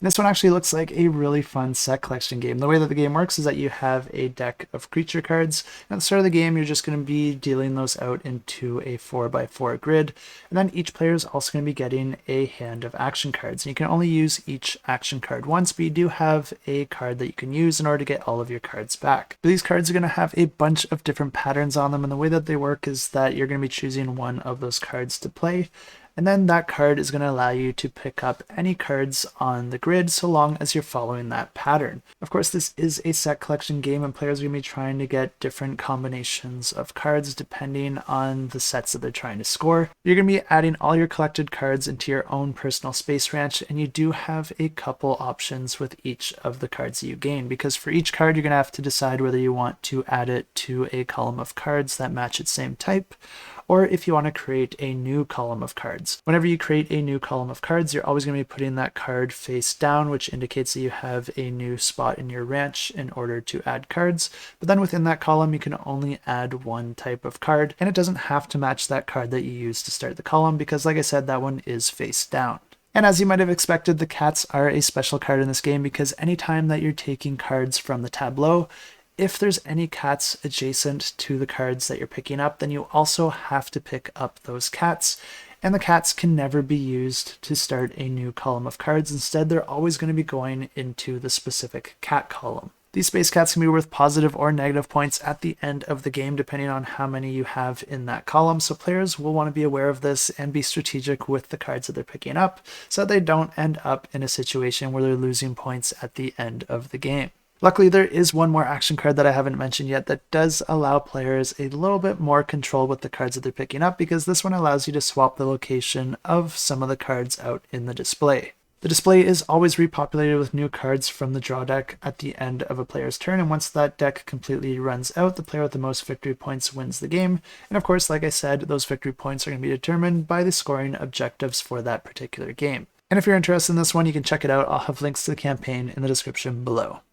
This one actually looks like a really fun set collection game. The way that the game works is that you have a deck of creature cards. At the start of the game, you're just going to be dealing those out into a 4x4 grid. And then each player is also going to be getting a hand of action cards. And you can only use each action card once, but you do have a card that you can use in order to get all of your cards back. But these cards are going to have a bunch of different patterns on them. And the way that they work is that you're going to be choosing one of those cards to play. And then that card is going to allow you to pick up any cards on the grid so long as you're following that pattern. Of course, this is a set collection game and players are going to be trying to get different combinations of cards depending on the sets that they're trying to score. You're going to be adding all your collected cards into your own personal space ranch, and you do have a couple options with each of the cards that you gain, because for each card you're going to have to decide whether you want to add it to a column of cards that match its same type, or if you want to create a new column of cards. Whenever you create a new column of cards, you're always going to be putting that card face down, which indicates that you have a new spot in your ranch in order to add cards. But then within that column, you can only add one type of card, and it doesn't have to match that card that you used to start the column, because like I said, that one is face down. And as you might have expected, the cats are a special card in this game, because anytime that you're taking cards from the tableau, if there's any cats adjacent to the cards that you're picking up, then you also have to pick up those cats. And the cats can never be used to start a new column of cards. Instead, they're always going to be going into the specific cat column. These space cats can be worth positive or negative points at the end of the game, depending on how many you have in that column. So players will want to be aware of this and be strategic with the cards that they're picking up so that they don't end up in a situation where they're losing points at the end of the game. Luckily, there is one more action card that I haven't mentioned yet that does allow players a little bit more control with the cards that they're picking up, because this one allows you to swap the location of some of the cards out in the display. The display is always repopulated with new cards from the draw deck at the end of a player's turn, and once that deck completely runs out, the player with the most victory points wins the game. And of course, like I said, those victory points are going to be determined by the scoring objectives for that particular game. And if you're interested in this one, you can check it out. I'll have links to the campaign in the description below.